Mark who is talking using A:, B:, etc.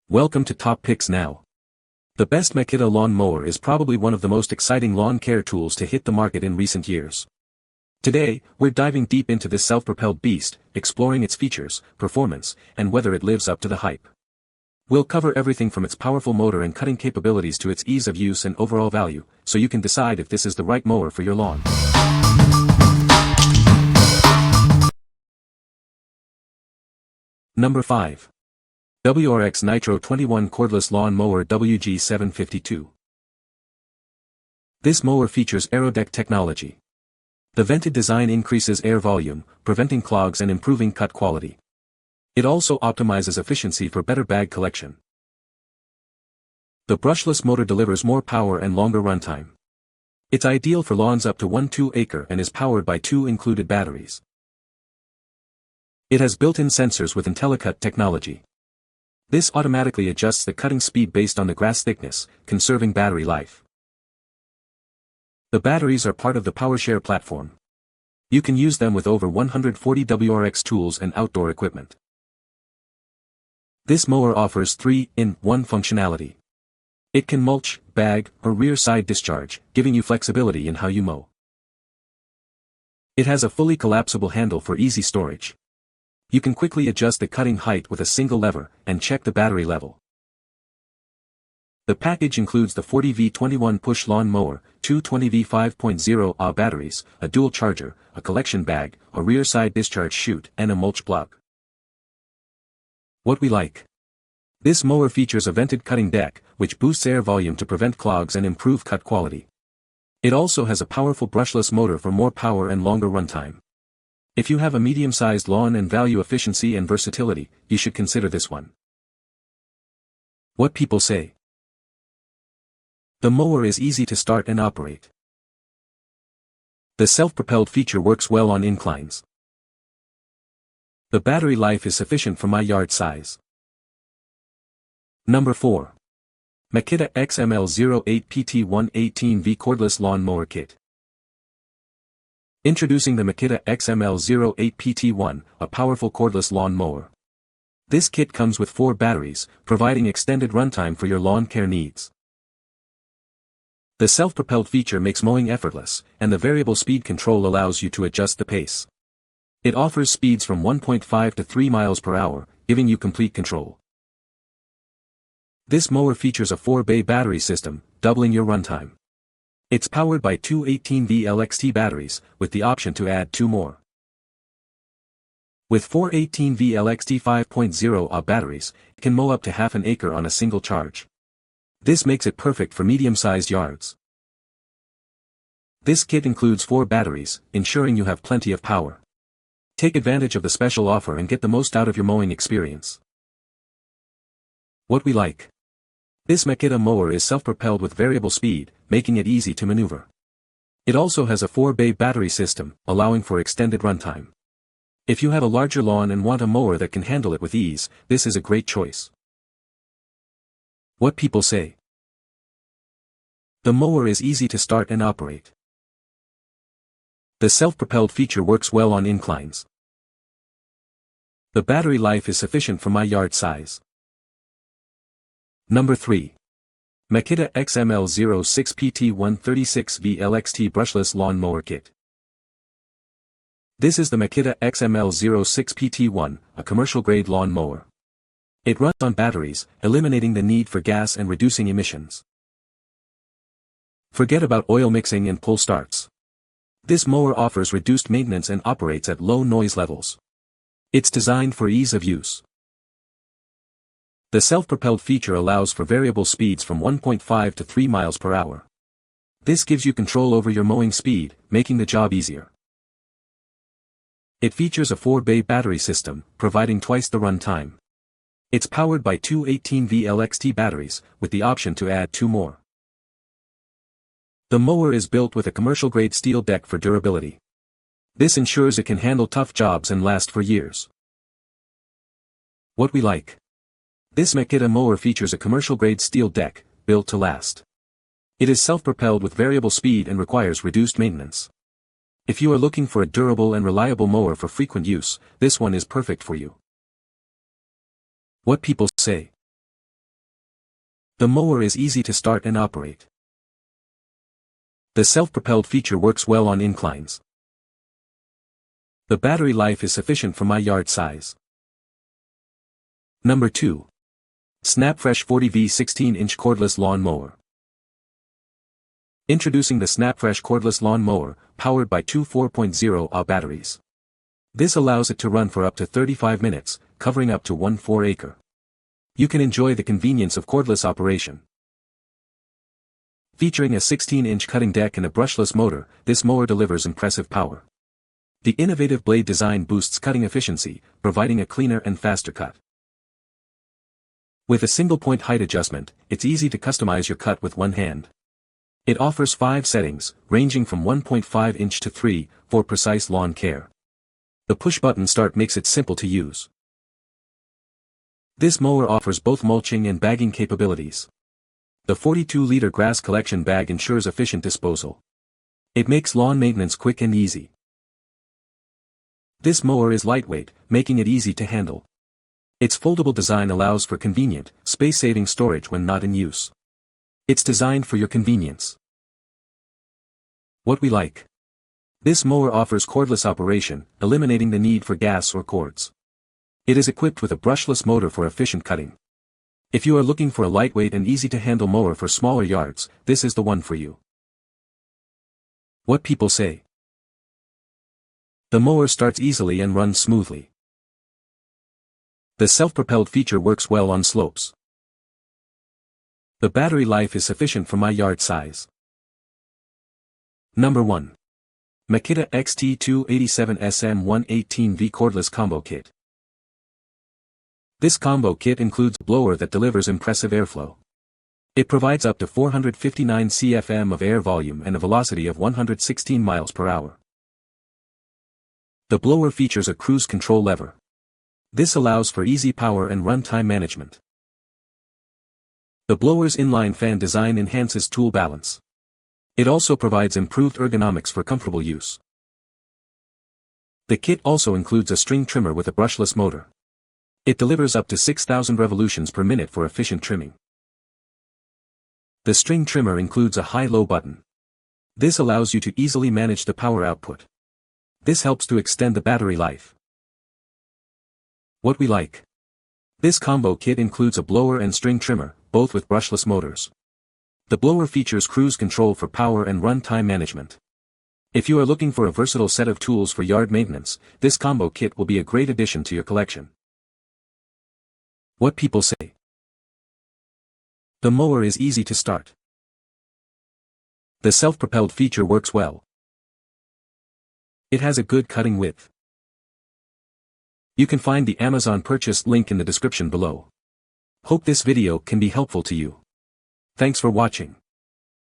A: Welcome to Top Picks Now. The best Makita Lawn Mower is probably one of the most exciting lawn care tools to hit the market in recent years. Today, we're diving deep into this self-propelled beast, exploring its features, performance, and whether it lives up to the hype. We'll cover everything from its powerful motor and cutting capabilities to its ease of use and overall value, so you can decide if this is the right mower for your lawn. Number 5. WORX Nitro 21 Cordless Lawn Mower WG752. This mower features AeroDeck technology. The vented design increases air volume, preventing clogs and improving cut quality. It also optimizes efficiency for better bag collection. The brushless motor delivers more power and longer runtime. It's ideal for lawns up to 1-2 acre and is powered by 2 included batteries. It has built-in sensors with IntelliCut technology. This automatically adjusts the cutting speed based on the grass thickness, conserving battery life. The batteries are part of the PowerShare platform. You can use them with over 140 WORX tools and outdoor equipment. This mower offers 3-in-1 functionality. It can mulch, bag, or rear side discharge, giving you flexibility in how you mow. It has a fully collapsible handle for easy storage. You can quickly adjust the cutting height with a single lever, and check the battery level. The package includes the 40V21 push lawn mower, 2 20V 5.0 Ah batteries, a dual charger, a collection bag, a rear side discharge chute, and a mulch block. What we like. This mower features a vented cutting deck, which boosts air volume to prevent clogs and improve cut quality. It also has a powerful brushless motor for more power and longer runtime. If you have a medium-sized lawn and value efficiency and versatility, you should consider this one. What people say. The mower is easy to start and operate. The self-propelled feature works well on inclines. The battery life is sufficient for my yard size. Number 4. Makita XML08PT118V Cordless Lawn Mower Kit. Introducing the Makita XML08PT1, a powerful cordless lawn mower. This kit comes with 4 batteries, providing extended runtime for your lawn care needs. The self-propelled feature makes mowing effortless, and the variable speed control allows you to adjust the pace. It offers speeds from 1.5 to 3 miles per hour, giving you complete control. This mower features a 4-bay battery system, doubling your runtime. It's powered by 2 18V LXT batteries, with the option to add 2 more. With 4 18V LXT 5.0 Ah batteries, it can mow up to half an acre on a single charge. This makes it perfect for medium-sized yards. This kit includes 4 batteries, ensuring you have plenty of power. Take advantage of the special offer and get the most out of your mowing experience. What we like. This Makita mower is self-propelled with variable speed, making it easy to maneuver. It also has a 4-bay battery system, allowing for extended runtime. If you have a larger lawn and want a mower that can handle it with ease, this is a great choice. What people say. The mower is easy to start and operate. The self-propelled feature works well on inclines. The battery life is sufficient for my yard size. Number 3. Makita XML06PT136V LXT Brushless Lawn Mower Kit. This is the Makita XML06PT1, a commercial-grade lawn mower. It runs on batteries, eliminating the need for gas and reducing emissions. Forget about oil mixing and pull starts. This mower offers reduced maintenance and operates at low noise levels. It's designed for ease of use. The self-propelled feature allows for variable speeds from 1.5 to 3 miles per hour. This gives you control over your mowing speed, making the job easier. It features a 4-bay battery system, providing twice the run time. It's powered by 2 18V LXT batteries, with the option to add 2 more. The mower is built with a commercial-grade steel deck for durability. This ensures it can handle tough jobs and last for years. What we like. This Makita mower features a commercial-grade steel deck, built to last. It is self-propelled with variable speed and requires reduced maintenance. If you are looking for a durable and reliable mower for frequent use, this one is perfect for you. What people say. The mower is easy to start and operate. The self-propelled feature works well on inclines. The battery life is sufficient for my yard size. Number 2. SnapFresh 40V 16-inch Cordless Lawn Mower. Introducing the SnapFresh Cordless Lawn Mower, powered by two 4.0Ah batteries. This allows it to run for up to 35 minutes, covering up to 1/4 acre. You can enjoy the convenience of cordless operation. Featuring a 16-inch cutting deck and a brushless motor, this mower delivers impressive power. The innovative blade design boosts cutting efficiency, providing a cleaner and faster cut. With a single-point height adjustment, it's easy to customize your cut with one hand. It offers 5 settings, ranging from 1.5 inch to 3, for precise lawn care. The push-button start makes it simple to use. This mower offers both mulching and bagging capabilities. The 42-liter grass collection bag ensures efficient disposal. It makes lawn maintenance quick and easy. This mower is lightweight, making it easy to handle. Its foldable design allows for convenient, space-saving storage when not in use. It's designed for your convenience. What we like. This mower offers cordless operation, eliminating the need for gas or cords. It is equipped with a brushless motor for efficient cutting. If you are looking for a lightweight and easy-to-handle mower for smaller yards, this is the one for you. What people say. The mower starts easily and runs smoothly. The self-propelled feature works well on slopes. The battery life is sufficient for my yard size. Number 1. Makita XT287SM118V Cordless Combo Kit. This combo kit includes a blower that delivers impressive airflow. It provides up to 459 cfm of air volume and a velocity of 116 miles per hour. The blower features a cruise control lever. This allows for easy power and runtime management. The blower's inline fan design enhances tool balance. It also provides improved ergonomics for comfortable use. The kit also includes a string trimmer with a brushless motor. It delivers up to 6,000 revolutions per minute for efficient trimming. The string trimmer includes a high-low button. This allows you to easily manage the power output. This helps to extend the battery life. What we like. This combo kit includes a blower and string trimmer, both with brushless motors. The blower features cruise control for power and runtime management. If you are looking for a versatile set of tools for yard maintenance, this combo kit will be a great addition to your collection. What people say. The mower is easy to start. The self-propelled feature works well. It has a good cutting width. You can find the Amazon purchase link in the description below. Hope this video can be helpful to you. Thanks for watching.